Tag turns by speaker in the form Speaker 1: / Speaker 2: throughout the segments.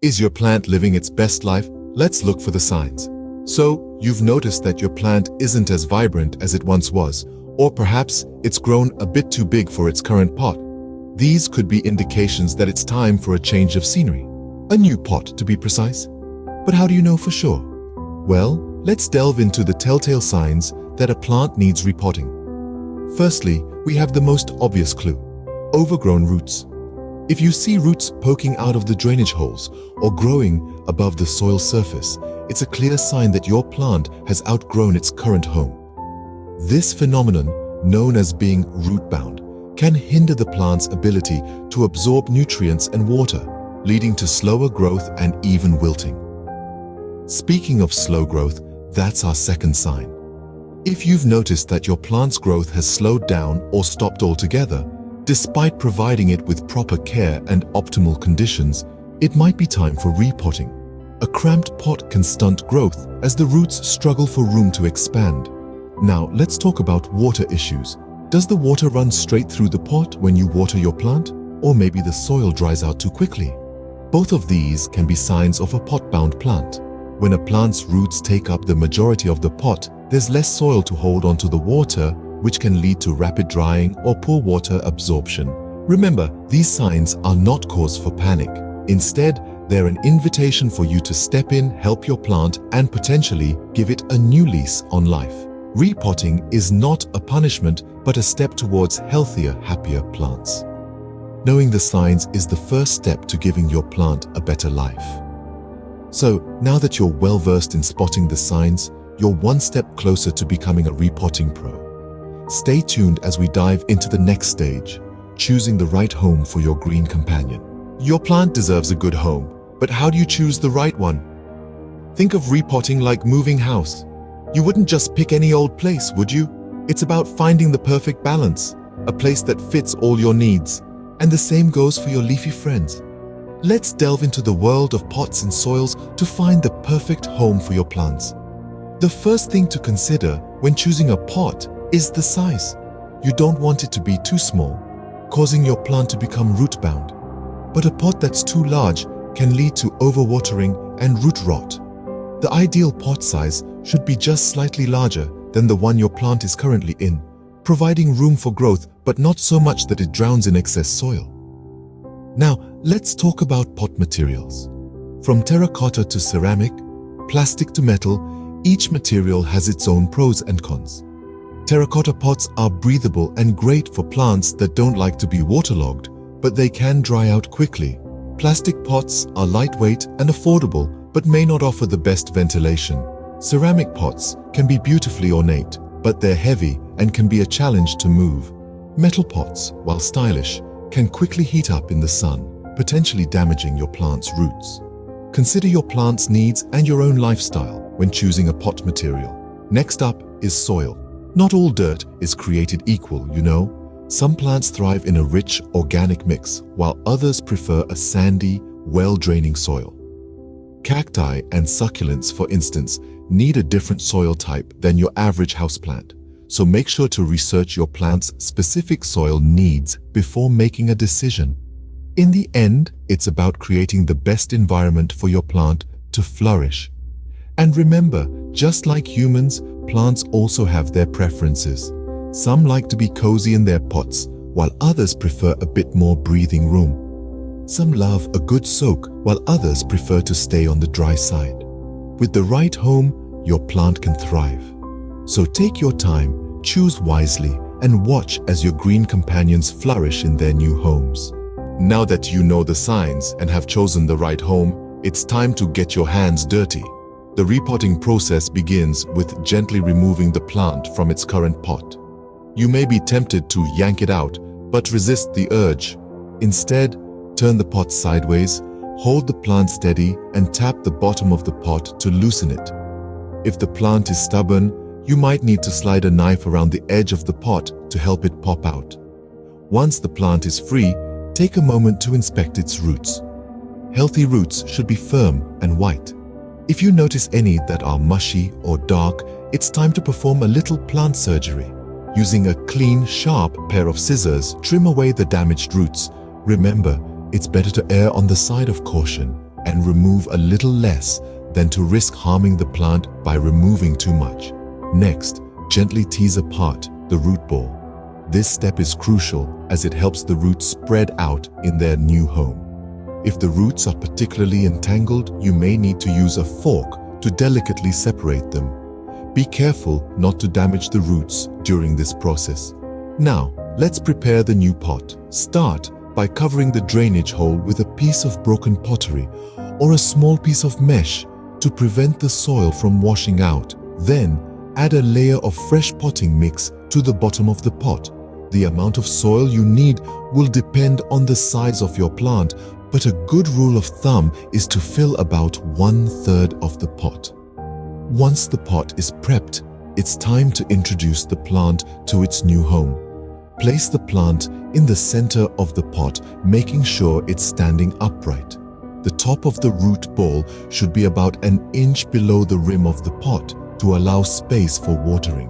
Speaker 1: Is your plant living its best life? Let's look for the signs. So, you've noticed that your plant isn't as vibrant as it once was, or perhaps it's grown a bit too big for its current pot. These could be indications that it's time for a change of scenery. A new pot, to be precise. But how do you know for sure? Well, let's delve into the telltale signs that a plant needs repotting. Firstly, we have the most obvious clue: overgrown roots. If you see roots poking out of the drainage holes or growing above the soil surface, it's a clear sign that your plant has outgrown its current home. This phenomenon, known as being root-bound, can hinder the plant's ability to absorb nutrients and water, leading to slower growth and even wilting. Speaking of slow growth, that's our second sign. If you've noticed that your plant's growth has slowed down or stopped altogether, despite providing it with proper care and optimal conditions, it might be time for repotting. A cramped pot can stunt growth as the roots struggle for room to expand. Now, let's talk about water issues. Does the water run straight through the pot when you water your plant? Or maybe the soil dries out too quickly? Both of these can be signs of a pot-bound plant. When a plant's roots take up the majority of the pot, there's less soil to hold onto the water, which can lead to rapid drying or poor water absorption. Remember, these signs are not cause for panic. Instead, they're an invitation for you to step in, help your plant, and potentially give it a new lease on life. Repotting is not a punishment, but a step towards healthier, happier plants. Knowing the signs is the first step to giving your plant a better life. So, now that you're well-versed in spotting the signs, you're one step closer to becoming a repotting pro. Stay tuned as we dive into the next stage, choosing the right home for your green companion. Your plant deserves a good home, but how do you choose the right one? Think of repotting like moving house. You wouldn't just pick any old place, would you? It's about finding the perfect balance, a place that fits all your needs. And the same goes for your leafy friends. Let's delve into the world of pots and soils to find the perfect home for your plants. The first thing to consider when choosing a pot is the size. You don't want it to be too small, causing your plant to become root-bound. But a pot that's too large can lead to overwatering and root rot. The ideal pot size should be just slightly larger than the one your plant is currently in, providing room for growth but not so much that it drowns in excess soil. Now, let's talk about pot materials. From terracotta to ceramic, plastic to metal, each material has its own pros and cons. Terracotta pots are breathable and great for plants that don't like to be waterlogged, but they can dry out quickly. Plastic pots are lightweight and affordable, but may not offer the best ventilation. Ceramic pots can be beautifully ornate, but they're heavy and can be a challenge to move. Metal pots, while stylish, can quickly heat up in the sun, potentially damaging your plant's roots. Consider your plant's needs and your own lifestyle when choosing a pot material. Next up is soil. Not all dirt is created equal, you know. Some plants thrive in a rich, organic mix, while others prefer a sandy, well-draining soil. Cacti and succulents, for instance, need a different soil type than your average houseplant. So make sure to research your plant's specific soil needs before making a decision. In the end, it's about creating the best environment for your plant to flourish. And remember, just like humans, plants also have their preferences. Some like to be cozy in their pots, while others prefer a bit more breathing room. Some love a good soak, while others prefer to stay on the dry side. With the right home, your plant can thrive. So take your time, choose wisely, and watch as your green companions flourish in their new homes. Now that you know the signs and have chosen the right home, it's time to get your hands dirty. The repotting process begins with gently removing the plant from its current pot. You may be tempted to yank it out, but resist the urge. Instead, turn the pot sideways, hold the plant steady, and tap the bottom of the pot to loosen it. If the plant is stubborn, you might need to slide a knife around the edge of the pot to help it pop out. Once the plant is free, take a moment to inspect its roots. Healthy roots should be firm and white. If you notice any that are mushy or dark, it's time to perform a little plant surgery. Using a clean, sharp pair of scissors, trim away the damaged roots. Remember, it's better to err on the side of caution and remove a little less than to risk harming the plant by removing too much. Next, gently tease apart the root ball. This step is crucial as it helps the roots spread out in their new home. If the roots are particularly entangled, you may need to use a fork to delicately separate them. Be careful not to damage the roots during this process. Now, let's prepare the new pot. Start by covering the drainage hole with a piece of broken pottery or a small piece of mesh to prevent the soil from washing out. Then, add a layer of fresh potting mix to the bottom of the pot. The amount of soil you need will depend on the size of your plant, but a good rule of thumb is to fill about 1/3 of the pot. Once the pot is prepped, it's time to introduce the plant to its new home. Place the plant in the center of the pot, making sure it's standing upright. The top of the root ball should be about an inch below the rim of the pot to allow space for watering.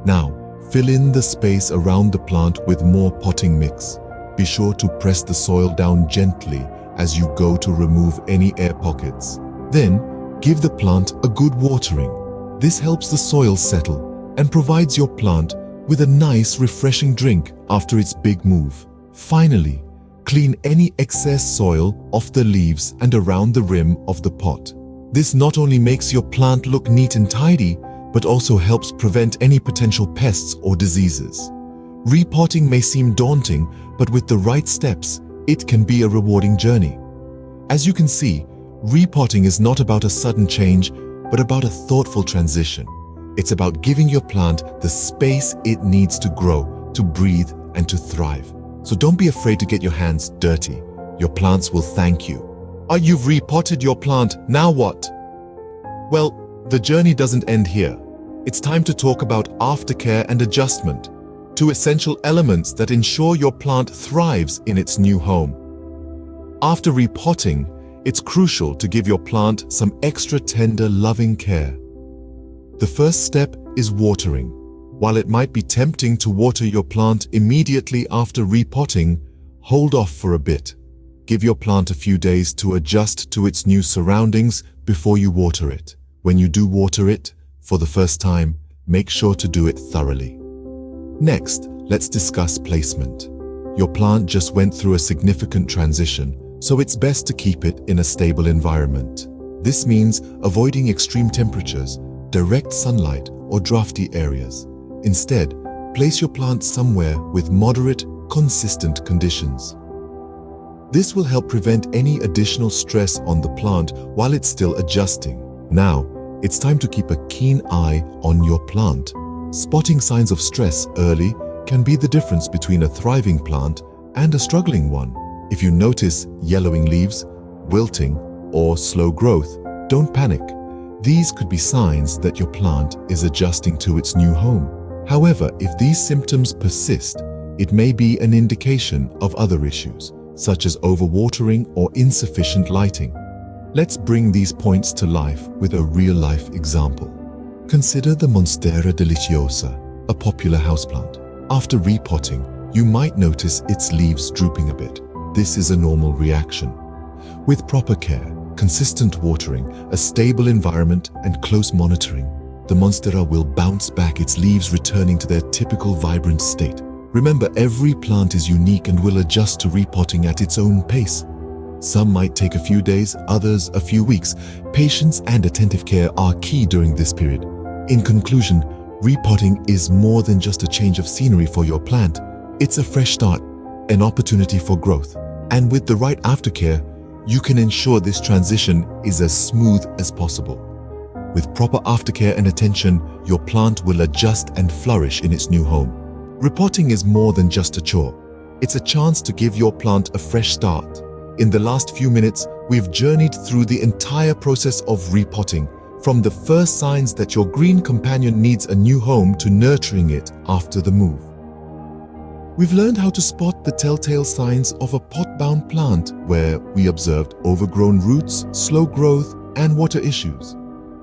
Speaker 1: Now, fill in the space around the plant with more potting mix. Be sure to press the soil down gently as you go to remove any air pockets. Then, give the plant a good watering. This helps the soil settle and provides your plant with a nice, refreshing drink after its big move. Finally, clean any excess soil off the leaves and around the rim of the pot. This not only makes your plant look neat and tidy, but also helps prevent any potential pests or diseases. Repotting may seem daunting, but with the right steps, it can be a rewarding journey. As you can see, repotting is not about a sudden change, but about a thoughtful transition. It's about giving your plant the space it needs to grow, to breathe, and to thrive. So don't be afraid to get your hands dirty. Your plants will thank you. You've repotted your plant, now what? Well, the journey doesn't end here. It's time to talk about aftercare and adjustment, two essential elements that ensure your plant thrives in its new home. After repotting, it's crucial to give your plant some extra tender, loving care. The first step is watering. While it might be tempting to water your plant immediately after repotting, hold off for a bit. Give your plant a few days to adjust to its new surroundings before you water it. When you do water it, for the first time, make sure to do it thoroughly. Next, let's discuss placement. Your plant just went through a significant transition, so it's best to keep it in a stable environment. This means avoiding extreme temperatures, direct sunlight, or drafty areas. Instead, place your plant somewhere with moderate, consistent conditions. This will help prevent any additional stress on the plant while it's still adjusting. Now, it's time to keep a keen eye on your plant. Spotting signs of stress early can be the difference between a thriving plant and a struggling one. If you notice yellowing leaves, wilting, or slow growth, don't panic. These could be signs that your plant is adjusting to its new home. However, if these symptoms persist, it may be an indication of other issues, such as overwatering or insufficient lighting. Let's bring these points to life with a real-life example. Consider the Monstera deliciosa, a popular houseplant. After repotting, you might notice its leaves drooping a bit. This is a normal reaction. With proper care, consistent watering, a stable environment, and close monitoring, the Monstera will bounce back, its leaves returning to their typical vibrant state. Remember, every plant is unique and will adjust to repotting at its own pace. Some might take a few days, others a few weeks. Patience and attentive care are key during this period. In conclusion, repotting is more than just a change of scenery for your plant. It's a fresh start, an opportunity for growth. And with the right aftercare, you can ensure this transition is as smooth as possible. With proper aftercare and attention, your plant will adjust and flourish in its new home. Repotting is more than just a chore. It's a chance to give your plant a fresh start. In the last few minutes, we've journeyed through the entire process of repotting, from the first signs that your green companion needs a new home to nurturing it after the move. We've learned how to spot the telltale signs of a pot-bound plant, where we observed overgrown roots, slow growth, and water issues.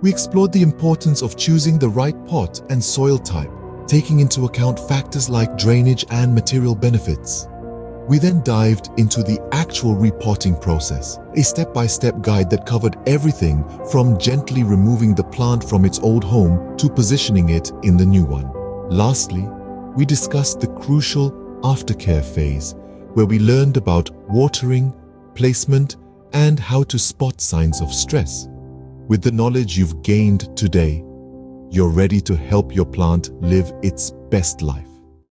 Speaker 1: We explored the importance of choosing the right pot and soil type, taking into account factors like drainage and material benefits. We then dived into the actual repotting process, a step-by-step guide that covered everything from gently removing the plant from its old home to positioning it in the new one. Lastly, we discussed the crucial aftercare phase, where we learned about watering, placement, and how to spot signs of stress. With the knowledge you've gained today, you're ready to help your plant live its best life.